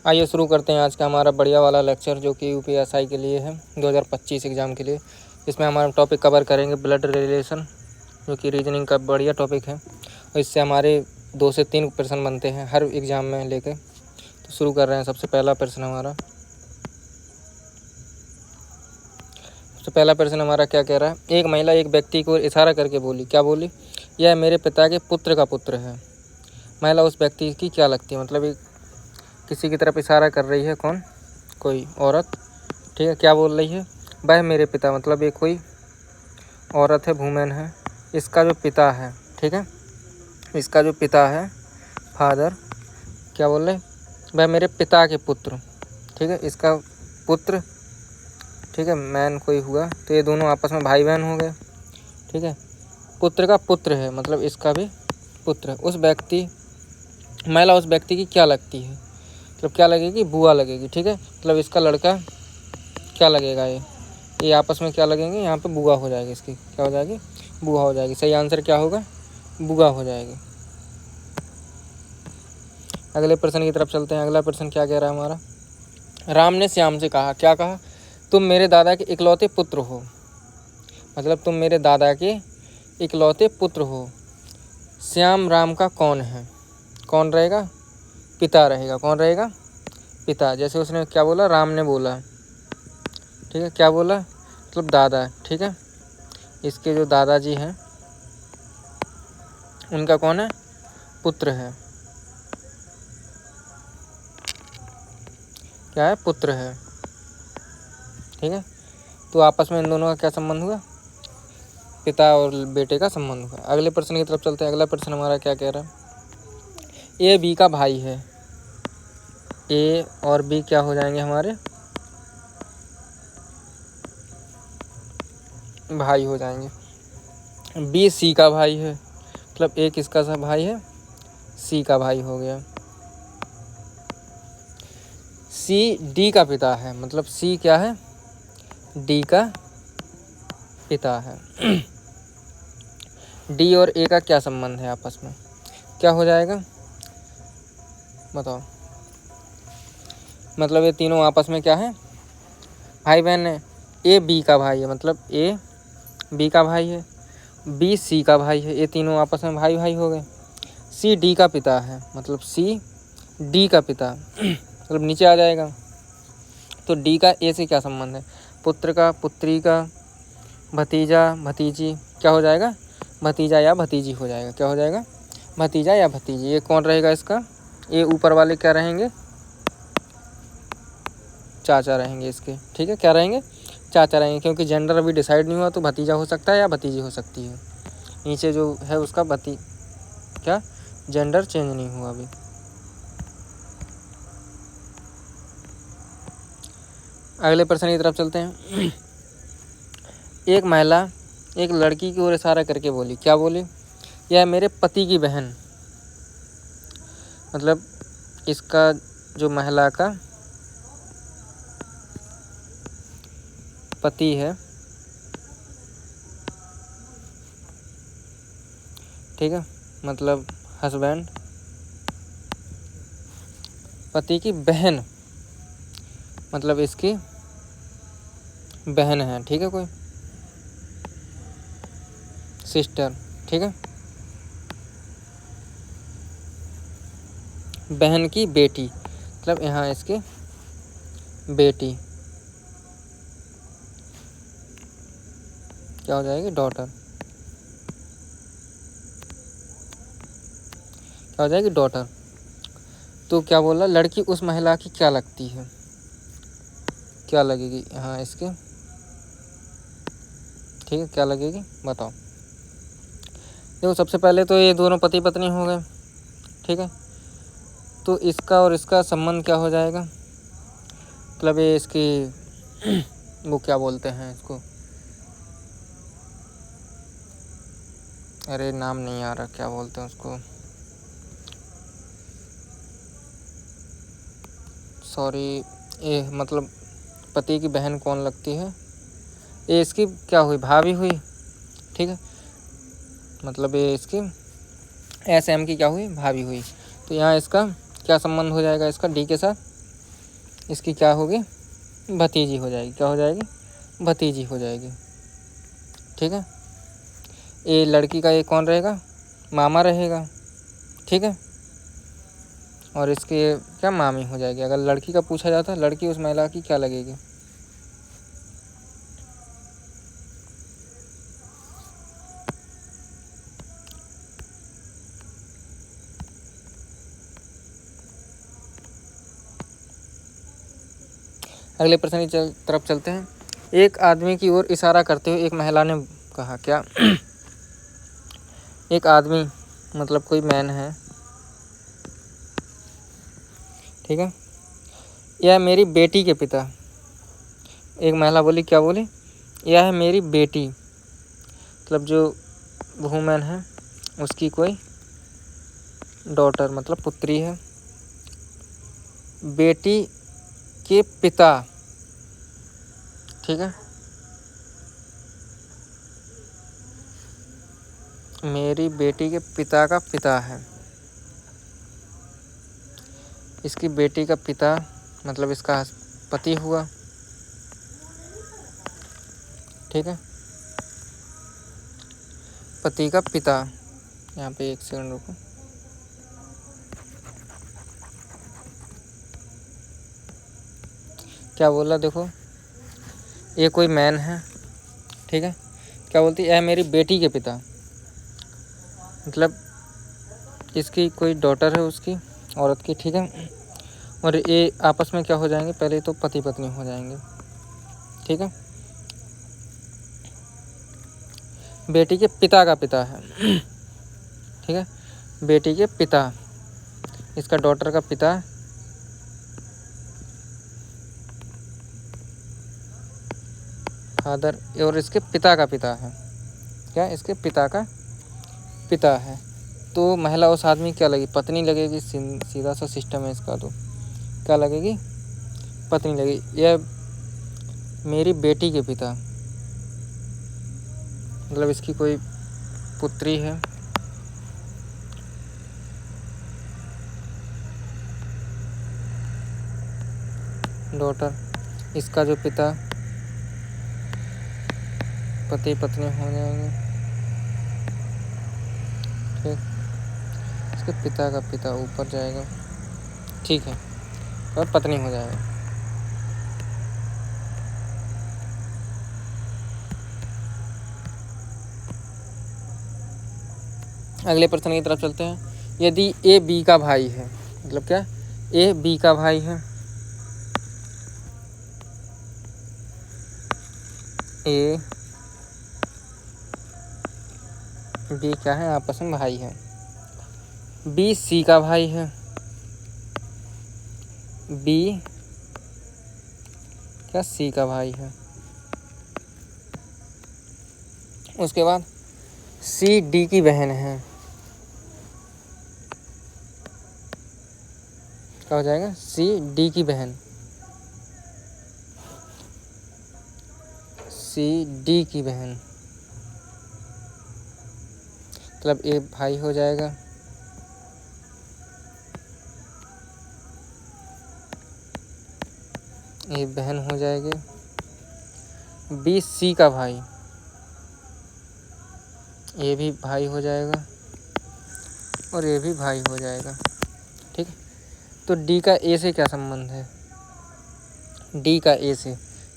आइए शुरू करते हैं आज का हमारा बढ़िया वाला लेक्चर जो कि यूपीएसआई के लिए है 2025 एग्ज़ाम के लिए। इसमें हमारा टॉपिक कवर करेंगे ब्लड रिलेशन, जो कि रीजनिंग का बढ़िया टॉपिक है और इससे हमारे 2 से 3 प्रश्न बनते हैं हर एग्ज़ाम में लेके। तो शुरू कर रहे हैं। सबसे पहला प्रश्न हमारा क्या कह रहा है। एक महिला एक व्यक्ति को इशारा करके बोली, क्या बोली? यह मेरे पिता के पुत्र का पुत्र है। महिला उस व्यक्ति की क्या लगती है? मतलब एक किसी की तरफ इशारा कर रही है। कौन? कोई औरत। ठीक है, क्या बोल रही है? वह मेरे पिता, मतलब ये कोई औरत है, वुमेन है। इसका जो पिता है, ठीक है, इसका जो पिता है, फादर, क्या बोल रहे? वह मेरे पिता के पुत्र, ठीक है, इसका पुत्र, ठीक है, मैन कोई हुआ तो ये दोनों आपस में भाई बहन हो गए। ठीक है, पुत्र का पुत्र है, मतलब इसका भी पुत्र है। उस व्यक्ति, महिला उस व्यक्ति की क्या लगती है? मतलब क्या लगेगी? बुआ लगेगी। ठीक है, मतलब इसका लड़का क्या लगेगा? ये आपस में क्या लगेंगे? यहाँ पे बुआ हो जाएगी। इसकी क्या हो जाएगी? बुआ हो जाएगी। सही आंसर क्या होगा? बुआ हो जाएगी। अगले प्रश्न की तरफ चलते हैं। अगला प्रश्न क्या कह रहा है हमारा। राम ने श्याम से कहा, क्या कहा? तुम मेरे दादा के इकलौते पुत्र हो। मतलब तुम मेरे दादा के इकलौते पुत्र हो। श्याम राम का कौन है? कौन रहेगा? पिता रहेगा। कौन रहेगा? पिता। जैसे उसने क्या बोला? राम ने बोला, ठीक है, क्या बोला? मतलब दादा। ठीक है, इसके जो दादाजी हैं उनका कौन है? पुत्र है। क्या है? पुत्र है। ठीक है, तो आपस में इन दोनों का क्या संबंध हुआ? पिता और बेटे का संबंध हुआ। अगले प्रश्न की तरफ चलते हैं। अगला प्रश्न हमारा क्या कह रहा है। ए बी का भाई है। ए और बी क्या हो जाएंगे? हमारे भाई हो जाएंगे। बी सी का भाई है, मतलब ए किसका सा भाई है? सी का भाई हो गया। सी डी का पिता है, मतलब सी क्या है? डी का पिता है। डी और ए का क्या संबंध है आपस में? क्या हो जाएगा? बताओ। मतलब ये तीनों आपस में क्या है? भाई बहन है। ए बी का भाई है, मतलब ए बी का भाई है, बी सी का भाई है। ये तीनों आपस में भाई भाई हो गए। सी डी का पिता है, मतलब सी डी का पिता, मतलब नीचे आ जाएगा। तो डी का ए से क्या संबंध है? पुत्र का, पुत्री का, भतीजा, भतीजी, क्या हो जाएगा? भतीजा या भतीजी हो जाएगा। क्या हो जाएगा? भतीजा या भतीजी। ये कौन रहेगा इसका? ये ऊपर वाले क्या रहेंगे? चाचा रहेंगे इसके। ठीक है, क्या रहेंगे? चाचा रहेंगे, क्योंकि जेंडर अभी डिसाइड नहीं हुआ, तो भतीजा हो सकता है या भतीजी हो सकती है। नीचे जो है उसका क्या जेंडर चेंज नहीं हुआ अभी। अगले प्रश्न की तरफ चलते हैं। एक महिला एक लड़की की ओर इशारा करके बोली, क्या बोली? यह मेरे पति की बहन, मतलब इसका जो महिला का पति है, ठीक है, मतलब हस्बैंड, पति की बहन, मतलब इसकी बहन है। ठीक है, कोई सिस्टर। ठीक है, बहन की बेटी, मतलब यहाँ इसकी बेटी क्या हो जाएगी? डॉटर। क्या हो जाएगी? डॉटर। तो क्या बोला? लड़की उस महिला की क्या लगती है? क्या लगेगी? हाँ इसके, ठीक है, क्या लगेगी? बताओ। देखो, सबसे पहले तो ये दोनों पति पत्नी हो गए। ठीक है, तो इसका और इसका संबंध क्या हो जाएगा? मतलब ये इसकी वो क्या बोलते हैं इसको, अरे नाम नहीं आ रहा, क्या बोलते हैं उसको, सॉरी। ये मतलब पति की बहन कौन लगती है? ये इसकी क्या हुई? भाभी हुई। ठीक है, मतलब ये इसकी एस एम की क्या हुई? भाभी हुई। तो यहाँ इसका क्या संबंध हो जाएगा? इसका डी के साथ इसकी क्या होगी, भतीजी हो जाएगी। क्या हो जाएगी, भतीजी हो जाएगी। ठीक है, ये लड़की का ये कौन रहेगा, मामा रहेगा। ठीक है, और इसकी क्या मामी हो जाएगी। अगर लड़की का पूछा जाता है, लड़की उस महिला की क्या लगेगी, अगले प्रश्न की तरफ चलते हैं। एक आदमी की ओर इशारा करते हुए एक महिला ने कहा, क्या एक आदमी मतलब कोई मैन है, ठीक है, यह मेरी बेटी के पिता। एक महिला बोली, क्या बोली, यह है मेरी बेटी, मतलब जो वुमेन है उसकी कोई डॉटर मतलब पुत्री है, बेटी के पिता। ठीक है, मेरी बेटी के पिता का पिता है, इसकी बेटी का पिता मतलब इसका पति हुआ। ठीक है, पति का पिता। यहाँ पे एक सेकंड रुको। क्या बोला, देखो ये कोई मैन है, ठीक है, क्या बोलती है, यह मेरी बेटी के पिता, मतलब इसकी कोई डॉटर है उसकी औरत की। ठीक है, और ये आपस में क्या हो जाएंगे, पहले तो पति पत्नी हो जाएंगे। ठीक है, बेटी के पिता का पिता है। ठीक है, बेटी के पिता, इसका डॉटर का पिता, फादर, और इसके पिता का पिता है। क्या, इसके पिता का पिता है। तो महिला उस आदमी क्या लगेगी, पत्नी लगेगी। सीधा सा सिस्टम है इसका। तो क्या लगेगी, पत्नी लगेगी। यह मेरी बेटी के पिता, मतलब इसकी कोई पुत्री है, डॉटर, इसका जो पिता, पति पत्नी हो जाएंगे। ठीक, इसके पिता का पिता ऊपर जाएगा। ठीक है, और पत्नी हो जाएगा। अगले प्रश्न की तरफ चलते हैं। यदि ए बी का भाई है, मतलब क्या, ए बी का भाई है, ए बी क्या है, आपस में भाई है। बी सी का भाई है, बी क्या सी का भाई है। उसके बाद सी डी की बहन है। क्या हो जाएगा, सी डी की बहन, सी डी की बहन, मतलब ए भाई हो जाएगा, ए बहन हो जाएगी। बी सी का भाई, ये भी भाई हो जाएगा, और ये भी भाई हो जाएगा। ठीक है, तो डी का ए से क्या संबंध है, डी का ए से,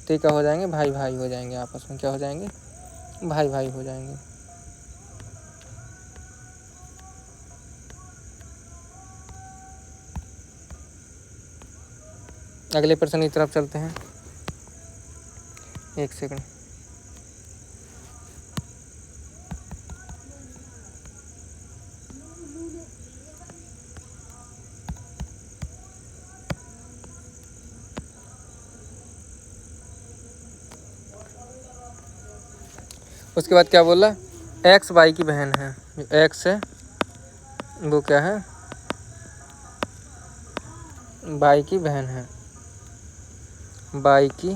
तो क्या हो जाएंगे, भाई भाई हो जाएंगे, आपस में क्या हो जाएंगे, भाई भाई हो जाएंगे। अगले प्रश्न की तरफ चलते हैं। एक सेकंड। उसके बाद क्या बोला, एक्स वाई की बहन है। जो एक्स है वो क्या है, वाई की बहन है, वाई की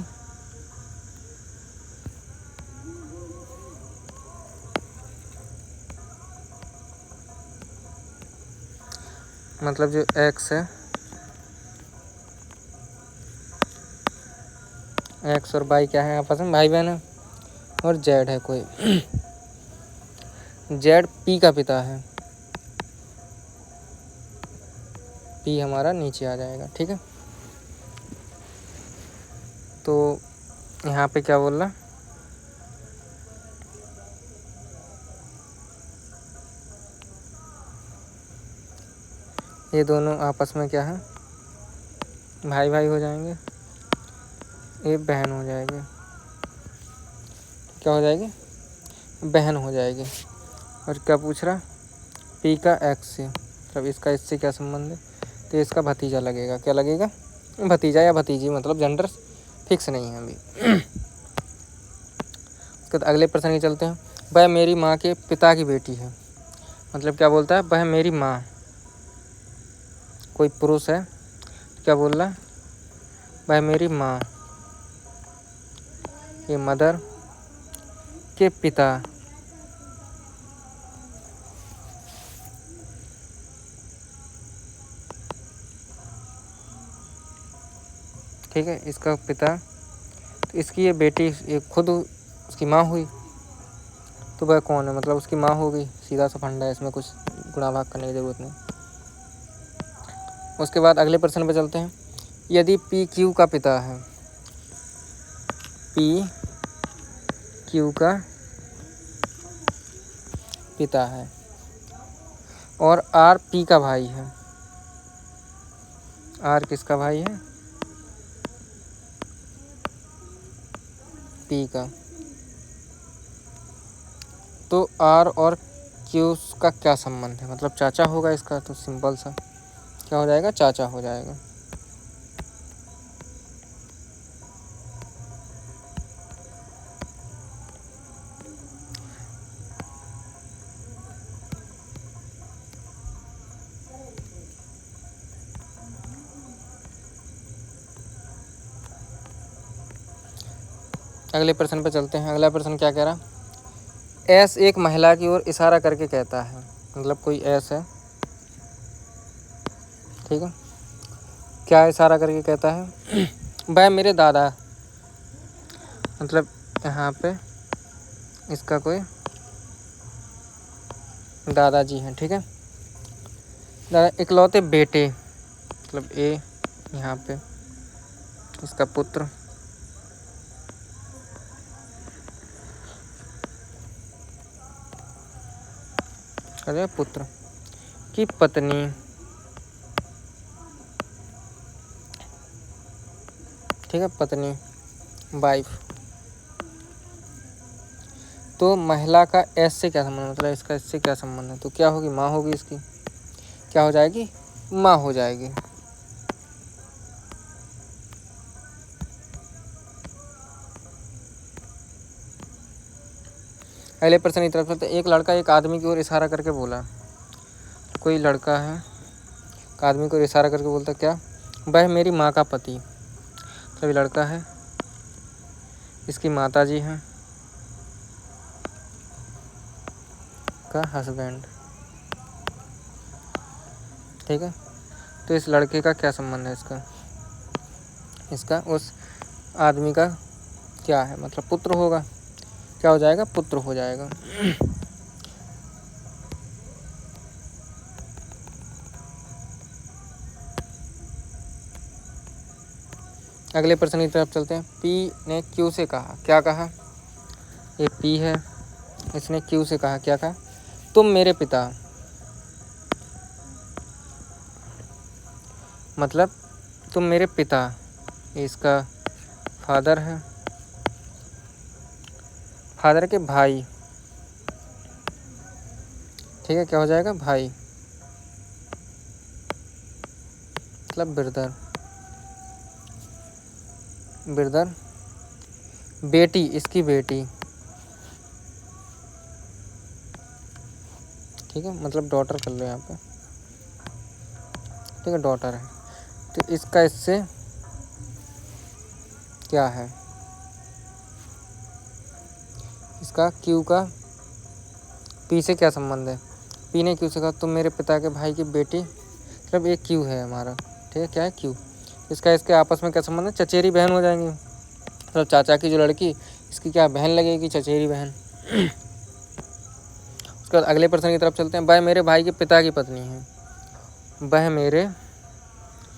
मतलब जो एक्स है एक्स और वाई क्या है आपस में, भाई बहन है। और जेड है कोई जेड पी का पिता है, पी हमारा नीचे आ जाएगा। ठीक है, तो यहाँ पे क्या बोल रहा, ये दोनों आपस में क्या है, भाई भाई हो जाएंगे, ये बहन हो जाएगी। क्या हो जाएगी, बहन हो जाएगी। और क्या पूछ रहा, पी का एक्स से, मतलब इसका इससे क्या संबंध है, तो इसका भतीजा लगेगा। क्या लगेगा, भतीजा या भतीजी, मतलब जेंडर फिक्स नहीं है अभी। उसके बाद अगले प्रश्न की चलते हैं। वह मेरी माँ के पिता की बेटी है, मतलब क्या बोलता है, वह मेरी माँ, कोई पुरुष है, क्या बोल रहा है, वह मेरी माँ, ये मदर के पिता ठीक है, इसका पिता, तो इसकी ये बेटी ये खुद उसकी माँ हुई, तो वह कौन है, मतलब उसकी माँ होगी, सीधा सा फंडा है, इसमें कुछ गुणा भाग करने की ज़रूरत नहीं। उसके बाद अगले प्रश्न पे चलते हैं। यदि पी क्यू का पिता है, पी क्यू का पिता है और आर पी का भाई है, आर किसका भाई है, पी का, तो आर और क्यू का क्या संबंध है, मतलब चाचा होगा इसका, तो सिंपल सा क्या हो जाएगा, चाचा हो जाएगा। अगले प्रश्न पे चलते हैं। अगला प्रश्न क्या कह रहा, एस एक महिला की ओर इशारा करके कहता है, मतलब कोई एस है, ठीक है, क्या इशारा करके कहता है, वह मेरे दादा, मतलब यहाँ पे इसका कोई दादाजी हैं। ठीक है, दादा इकलौते बेटे, मतलब ए यहाँ पे इसका पुत्र, अरे पुत्र की पत्नी, ठीक है, पत्नी वाइफ, तो महिला का एस से क्या संबंध, मतलब इसका इससे क्या संबंध है, तो क्या होगी, माँ होगी इसकी, क्या हो जाएगी, माँ हो जाएगी। अगले प्रश्न की तरफ चलते, एक लड़का एक आदमी की ओर इशारा करके बोला, कोई लड़का है एक आदमी को इशारा करके बोलता क्या, वह मेरी माँ का पति, मतलब लड़का है, इसकी माता जी हैं, का हस्बैंड। ठीक है, तो इस लड़के का क्या संबंध है, इसका उस आदमी का क्या है, मतलब पुत्र होगा, क्या हो जाएगा, पुत्र हो जाएगा। अगले प्रश्न की तरफ चलते हैं। पी ने क्यू से कहा, क्या कहा, ये पी है, इसने क्यू से कहा, क्या कहा, तुम मेरे पिता, मतलब तुम मेरे पिता, ये इसका फादर है, फादर के भाई, ठीक है, क्या हो जाएगा, भाई, मतलब ब्रदर, ब्रदर, बेटी इसकी बेटी, ठीक है, मतलब डॉटर कर लो यहाँ पे, ठीक है, डॉटर है, तो इसका इससे क्या है, इसका क्यू का पी से क्या संबंध है, पी ने क्यू से कहा तुम मेरे पिता के भाई की बेटी, मतलब एक क्यू है हमारा, ठीक है, क्या है, क्यू, इसका इसके आपस में क्या संबंध है, चचेरी बहन हो जाएंगी, मतलब चाचा की जो लड़की, इसकी क्या बहन लगेगी, चचेरी बहन। उसके बाद अगले प्रश्न की तरफ चलते हैं। वह मेरे भाई के पिता की पत्नी है। वह मेरे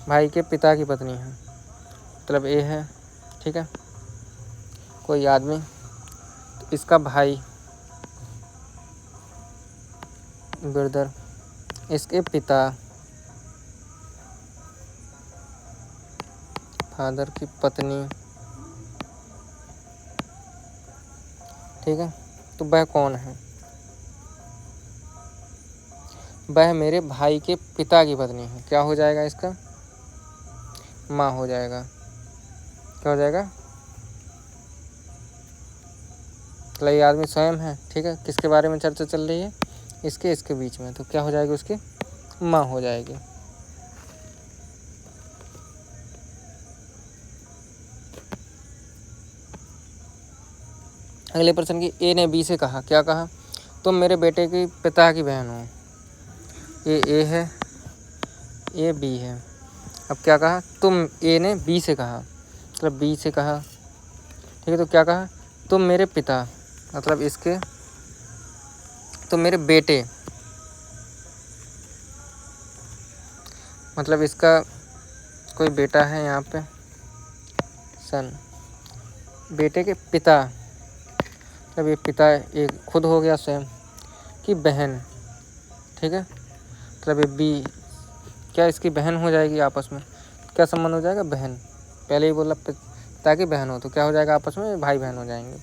भाई के पिता की पत्नी है, मतलब ए है, ठीक है, कोई आदमी, तो इसका भाई ब्रदर, इसके पिता फादर की पत्नी, ठीक है। तो वह कौन है? वह मेरे भाई के पिता की पत्नी है। क्या हो जाएगा इसका? माँ हो जाएगा। क्या हो जाएगा? मतलब ये आदमी स्वयं है, ठीक है। किसके बारे में चर्चा चल रही है? इसके बीच में। तो क्या हो जाएगी उसकी? माँ हो जाएगी। अगले प्रश्न की, ए ने बी से कहा, क्या कहा? तुम मेरे बेटे के पिता की बहन हो। ये ए है, ये बी है। अब क्या कहा? तुम, ए ने बी से कहा, मतलब बी से कहा, ठीक है। तो क्या कहा? तुम मेरे पिता, मतलब इसके, तुम मेरे बेटे, मतलब इसका कोई बेटा है यहाँ पे, सन, बेटे के पिता, मतलब ये पिता एक खुद हो गया स्वयं की बहन, ठीक है। मतलब ये बी क्या इसकी बहन हो जाएगी आपस में? क्या संबंध हो जाएगा? बहन। पहले ही बोला पिता की बहन हो, तो क्या हो जाएगा आपस में? भाई बहन हो जाएंगे।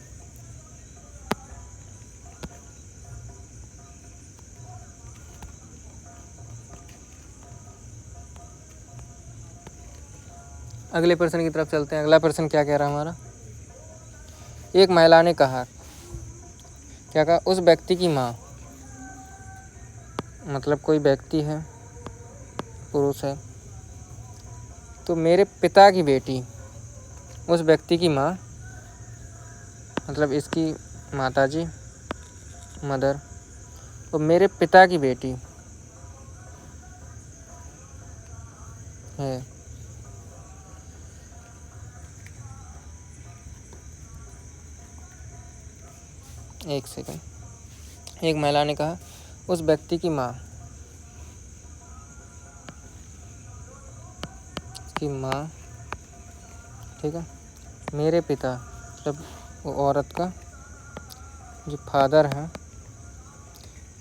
अगले प्रश्न की तरफ चलते हैं। अगला प्रश्न क्या कह रहा है हमारा? एक महिला ने कहा, क्या कहा? उस व्यक्ति की माँ, मतलब कोई व्यक्ति है, पुरुष है, तो मेरे पिता की बेटी, उस व्यक्ति की माँ, मतलब इसकी माताजी, मदर, तो मेरे पिता की बेटी है। एक सेकंड। एक महिला ने कहा, उस व्यक्ति की माँ, की माँ, ठीक है, मेरे पिता, मतलब वो औरत का जो फादर है,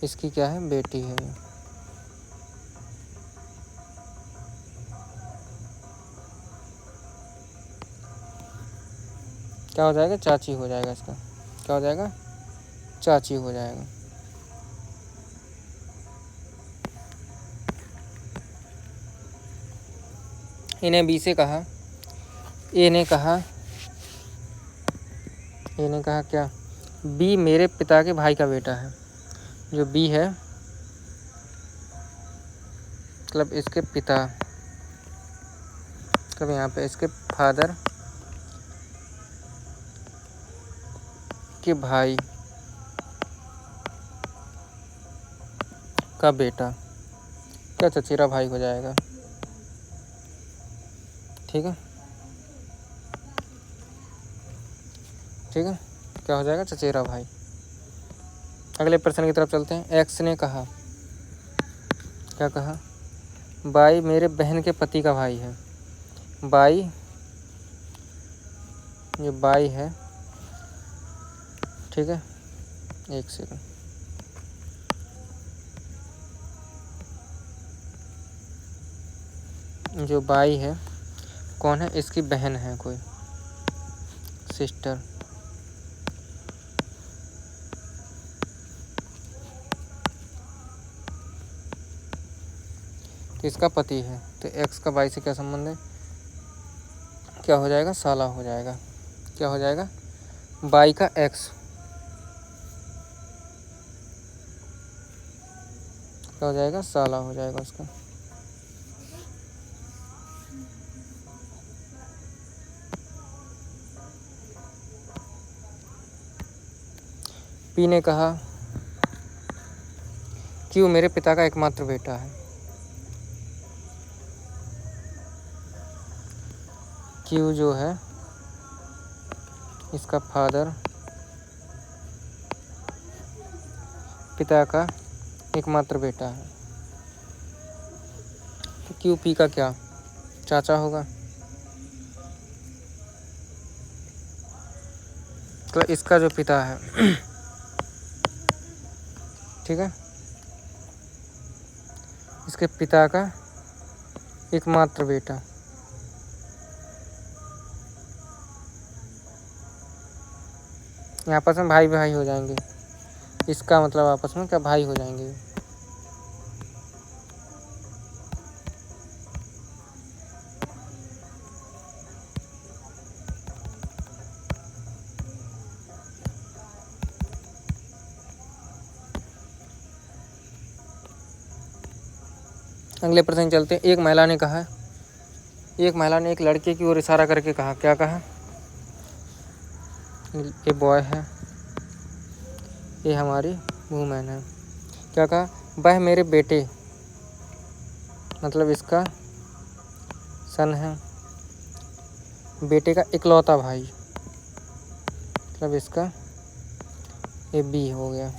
इसकी क्या है? बेटी है। क्या हो जाएगा? चाची हो जाएगा इसका। क्या हो जाएगा? चाची हो जाएगा। इन्हें बी से कहा, ए ने कहा, ए ने कहा क्या? बी मेरे पिता के भाई का बेटा है। जो बी है, मतलब इसके पिता, मतलब यहाँ पे इसके फादर के भाई का बेटा, क्या चचेरा भाई हो जाएगा, ठीक है, ठीक है। क्या हो जाएगा? चचेरा भाई। अगले प्रश्न की तरफ चलते हैं। एक्स ने कहा, क्या कहा? बाई मेरे बहन के पति का भाई है। बाई, ये बाई है, ठीक है। एक सेकंड। जो बाई है कौन है? इसकी बहन है कोई, सिस्टर। तो इसका पति है, तो एक्स का बाई से क्या संबंध है? क्या हो जाएगा? साला हो जाएगा। क्या हो जाएगा? बाई का एक्स, क्या हो जाएगा? साला हो जाएगा उसका। पी ने कहा, क्यों मेरे पिता का एकमात्र बेटा है। क्यों जो है इसका फादर पिता का एकमात्र बेटा है। तो क्यू पी का क्या चाचा होगा। तो इसका जो पिता है ठीक है, इसके पिता का एकमात्र बेटा, यहाँ आपस में भाई भाई हो जाएंगे। इसका मतलब आपस में क्या भाई हो जाएंगे। अगले प्रश्न चलते हैं। एक महिला ने एक लड़के की ओर इशारा करके कहा, क्या कहा। ये बॉय है, ये हमारी वूमेन है। क्या कहा, वह मेरे बेटे, मतलब इसका सन है, बेटे का इकलौता भाई, मतलब इसका ये बी हो गया।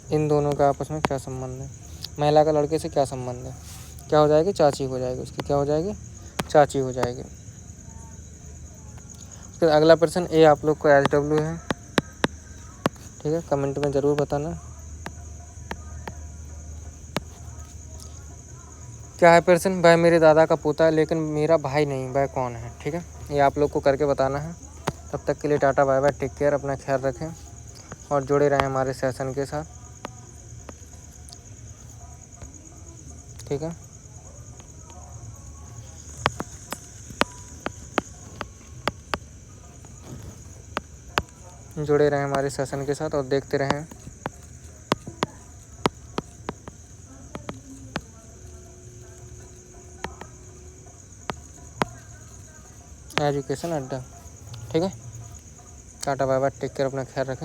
इन दोनों का आपस में क्या संबंध है। महिला का लड़के से क्या संबंध है, क्या हो जाएगी, चाची हो जाएगी उसकी, क्या हो जाएगी, चाची हो जाएगी। फिर अगला प्रश्न, ये आप लोग को SW है, ठीक है, कमेंट में ज़रूर बताना। क्या है प्रश्न, वह मेरे दादा का पोता है लेकिन मेरा भाई नहीं, वह कौन है। ठीक है, ये आप लोग को करके बताना है। तब तक के लिए tata bye bye, take care, अपना ख्याल रखें और जुड़े रहें हमारे सेशन के साथ। ठीक है, जुड़े रहें हमारे सेशन के साथ और देखते रहें एजुकेशन अड्डा। ठीक है, tata bye bye, take care, अपना ख्याल रखें।